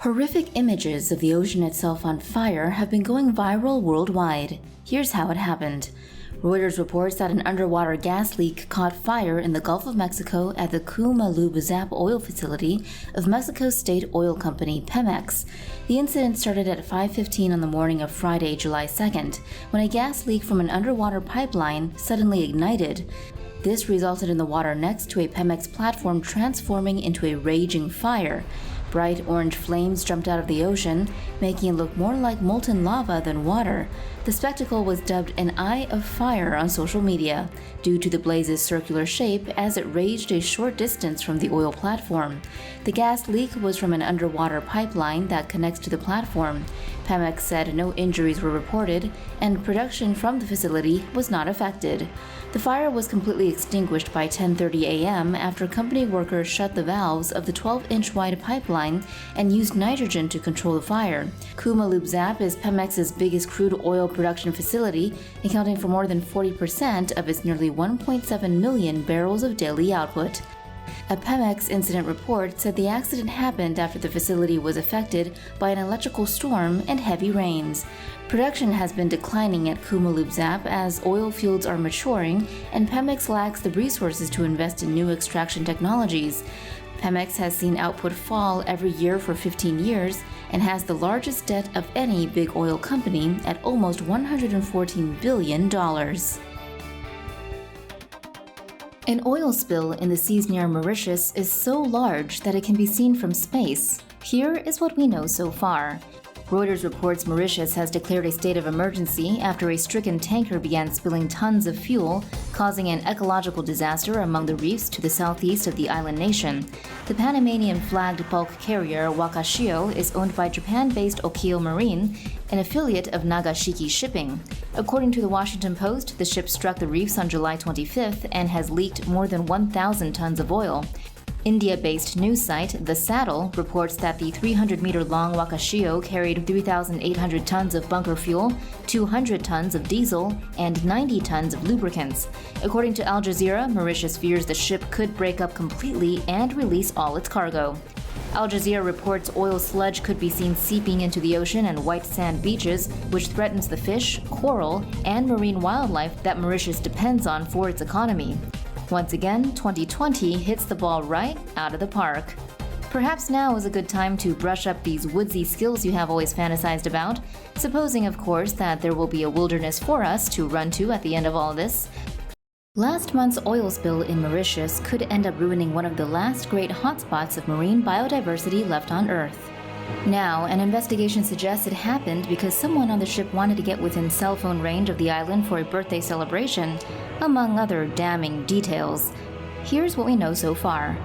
Horrific images of the ocean itself on fire have been going viral worldwide. Here's how it happened. Reuters reports that an underwater gas leak caught fire in the Gulf of Mexico at the Ku Maloob Zaap oil facility of Mexico's state oil company Pemex. The incident started at 5:15 on the morning of Friday, July 2nd, when a gas leak from an underwater pipeline suddenly ignited. This resulted in the water next to a Pemex platform transforming into a raging fire. Bright orange flames jumped out of the ocean, making it look more like molten lava than water. The spectacle was dubbed an eye of fire on social media, due to the blaze's circular shape as it raged a short distance from the oil platform. The gas leak was from an underwater pipeline that connects to the platform. Pemex said no injuries were reported, and production from the facility was not affected. The fire was completely extinguished by 10:30 a.m. after company workers shut the valves of the 12-inch wide pipeline and used nitrogen to control the fire. Ku Maloob Zaap is Pemex's biggest crude oil production facility, accounting for more than 40% of its nearly 1.7 million barrels of daily output. A Pemex incident report said the accident happened after the facility was affected by an electrical storm and heavy rains. Production has been declining at Ku Maloob Zaap as oil fields are maturing and Pemex lacks the resources to invest in new extraction technologies. Pemex has seen output fall every year for 15 years and has the largest debt of any big oil company at almost $114 billion. An oil spill in the seas near Mauritius is so large that it can be seen from space. Here is what we know so far. Reuters reports Mauritius has declared a state of emergency after a stricken tanker began spilling tons of fuel, causing an ecological disaster among the reefs to the southeast of the island nation. The Panamanian-flagged bulk carrier Wakashio is owned by Japan-based Okio Marine, an affiliate of Nagashiki Shipping. According to the Washington Post, the ship struck the reefs on July 25th and has leaked more than 1,000 tons of oil. India-based news site The Saddle reports that the 300-meter-long Wakashio carried 3,800 tons of bunker fuel, 200 tons of diesel, and 90 tons of lubricants. According to Al Jazeera, Mauritius fears the ship could break up completely and release all its cargo. Al Jazeera reports oil sludge could be seen seeping into the ocean and white sand beaches, which threatens the fish, coral, and marine wildlife that Mauritius depends on for its economy. Once again, 2020 hits the ball right out of the park. Perhaps now is a good time to brush up these woodsy skills you have always fantasized about, supposing, of course, that there will be a wilderness for us to run to at the end of all this. Last month's oil spill in Mauritius could end up ruining one of the last great hotspots of marine biodiversity left on Earth. Now, an investigation suggests it happened because someone on the ship wanted to get within cell phone range of the island for a birthday celebration, among other damning details. Here's what we know so far.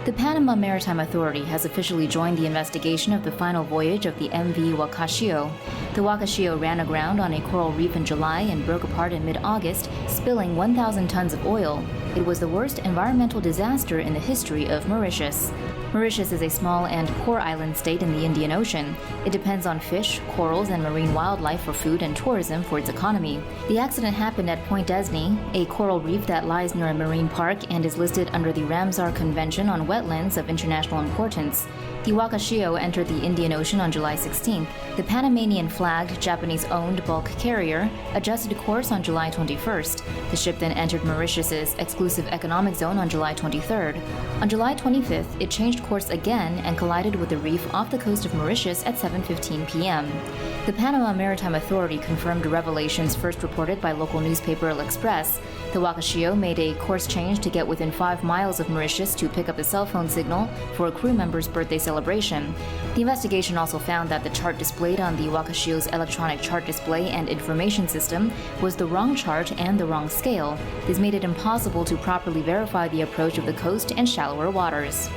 The Panama Maritime Authority has officially joined the investigation of the final voyage of the MV Wakashio. The Wakashio ran aground on a coral reef in July and broke apart in mid-August, spilling 1,000 tons of oil. It was the worst environmental disaster in the history of Mauritius. Mauritius is a small and poor island state in the Indian Ocean. It depends on fish, corals, and marine wildlife for food and tourism for its economy. The accident happened at Point Esne, a coral reef that lies near a marine park and is listed under the Ramsar Convention on Wetlands of International Importance. The Wakashio entered the Indian Ocean on July 16th. The Panamanian-flagged, Japanese-owned bulk carrier adjusted course on July 21st. The ship then entered Mauritius's exclusive economic zone on July 23rd. On July 25th, it changed course again and collided with the reef off the coast of Mauritius at 7:15 p.m. The Panama Maritime Authority confirmed revelations first reported by local newspaper L'Express. The Wakashio made a course change to get within 5 miles of Mauritius to pick up a cell phone signal for a crew member's birthday celebration. The investigation also found that the chart displayed on the Wakashio's electronic chart display and information system was the wrong chart and the wrong scale. This made it impossible to properly verify the approach of the coast and shallower waters.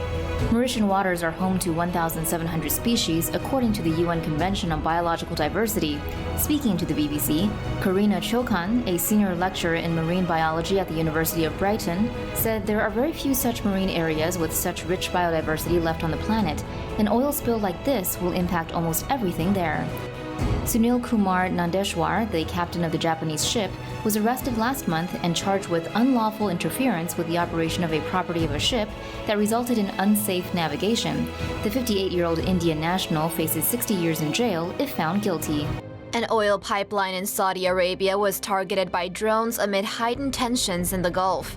Mauritian waters are home to 1,700 species according to the UN Convention on Biological Diversity. Speaking to the BBC, Karina Chokan, a senior lecturer in marine biology at the University of Brighton, said there are very few such marine areas with such rich biodiversity left on the planet. An oil spill like this will impact almost everything there. Sunil Kumar Nandeshwar, the captain of the Japanese ship, was arrested last month and charged with unlawful interference with the operation of a property of a ship that resulted in unsafe navigation. The 58-year-old Indian national faces 60 years in jail if found guilty. An oil pipeline in Saudi Arabia was targeted by drones amid heightened tensions in the Gulf.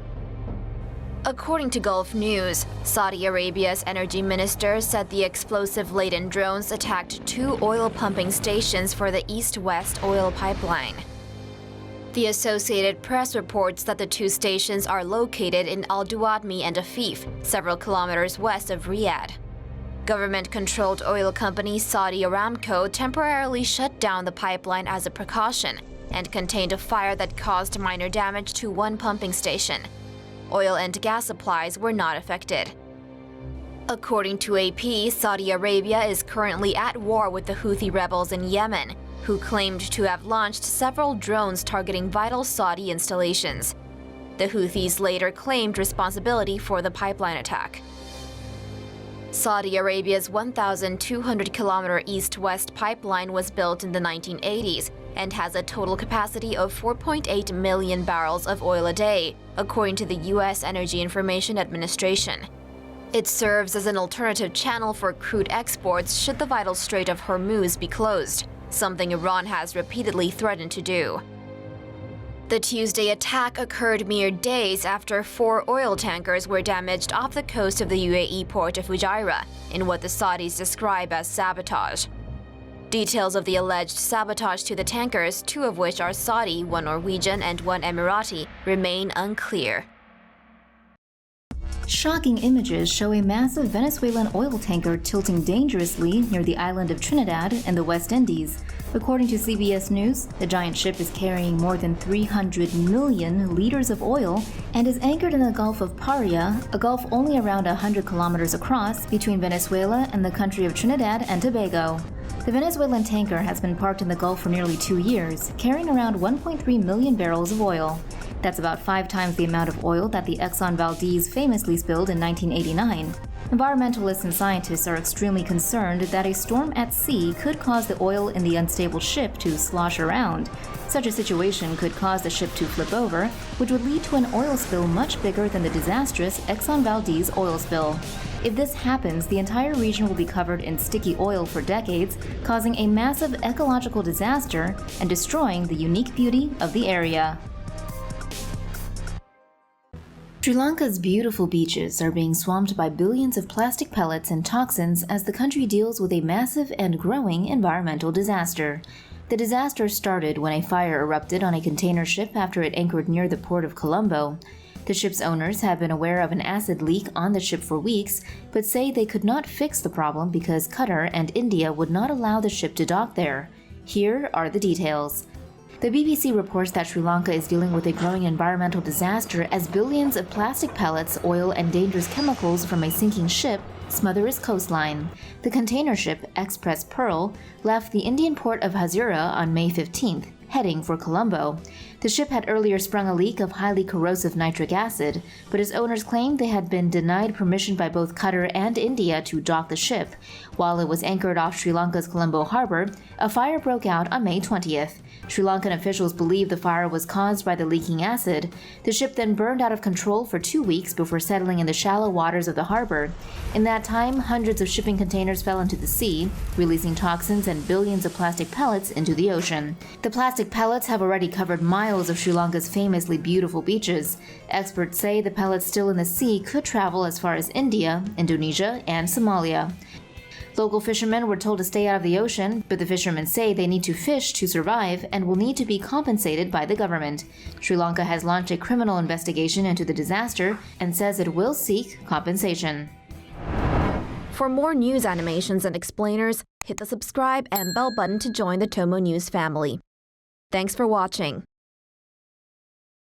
According to Gulf News, Saudi Arabia's energy minister said the explosive-laden drones attacked 2 oil pumping stations for the east-west oil pipeline. The Associated Press reports that the 2 stations are located in Al Duwadmi and Afif, several kilometers west of Riyadh. Government-controlled oil company Saudi Aramco temporarily shut down the pipeline as a precaution and contained a fire that caused minor damage to 1 pumping station. Oil and gas supplies were not affected. According to AP, Saudi Arabia is currently at war with the Houthi rebels in Yemen, who claimed to have launched several drones targeting vital Saudi installations. The Houthis later claimed responsibility for the pipeline attack. Saudi Arabia's 1,200-kilometer east-west pipeline was built in the 1980s and has a total capacity of 4.8 million barrels of oil a day, according to the U.S. Energy Information Administration. It serves as an alternative channel for crude exports should the vital Strait of Hormuz be closed, something Iran has repeatedly threatened to do. The Tuesday attack occurred mere days after 4 oil tankers were damaged off the coast of the UAE port of Fujairah in what the Saudis describe as sabotage. Details of the alleged sabotage to the tankers, 2 of which are Saudi, 1 Norwegian, and 1 Emirati, remain unclear. Shocking images show a massive Venezuelan oil tanker tilting dangerously near the island of Trinidad in the West Indies. According to CBS News, the giant ship is carrying more than 300 million liters of oil and is anchored in the Gulf of Paria, a gulf only around 100 kilometers across between Venezuela and the country of Trinidad and Tobago. The Venezuelan tanker has been parked in the Gulf for nearly 2 years, carrying around 1.3 million barrels of oil. That's about 5 times the amount of oil that the Exxon Valdez famously spilled in 1989. Environmentalists and scientists are extremely concerned that a storm at sea could cause the oil in the unstable ship to slosh around. Such a situation could cause the ship to flip over, which would lead to an oil spill much bigger than the disastrous Exxon Valdez oil spill. If this happens, the entire region will be covered in sticky oil for decades, causing a massive ecological disaster and destroying the unique beauty of the area. Sri Lanka's beautiful beaches are being swamped by billions of plastic pellets and toxins as the country deals with a massive and growing environmental disaster. The disaster started when a fire erupted on a container ship after it anchored near the port of Colombo. The ship's owners have been aware of an acid leak on the ship for weeks, but say they could not fix the problem because Qatar and India would not allow the ship to dock there. Here are the details. The BBC reports that Sri Lanka is dealing with a growing environmental disaster as billions of plastic pellets, oil, and dangerous chemicals from a sinking ship smother its coastline. The container ship, Express Pearl, left the Indian port of Hazura on May 15th, heading for Colombo. The ship had earlier sprung a leak of highly corrosive nitric acid, but its owners claimed they had been denied permission by both Qatar and India to dock the ship. While it was anchored off Sri Lanka's Colombo harbor, a fire broke out on May 20th. Sri Lankan officials believe the fire was caused by the leaking acid. The ship then burned out of control for 2 weeks before settling in the shallow waters of the harbor. In that time, hundreds of shipping containers fell into the sea, releasing toxins and billions of plastic pellets into the ocean. The plastic pellets have already covered miles of Sri Lanka's famously beautiful beaches. Experts say the pellets still in the sea could travel as far as India, Indonesia, and Somalia. Local fishermen were told to stay out of the ocean, but the fishermen say they need to fish to survive and will need to be compensated by the government. Sri Lanka has launched a criminal investigation into the disaster and says it will seek compensation. For more news animations and explainers, hit the subscribe and bell button to join the TomoNews family. Thanks for watching.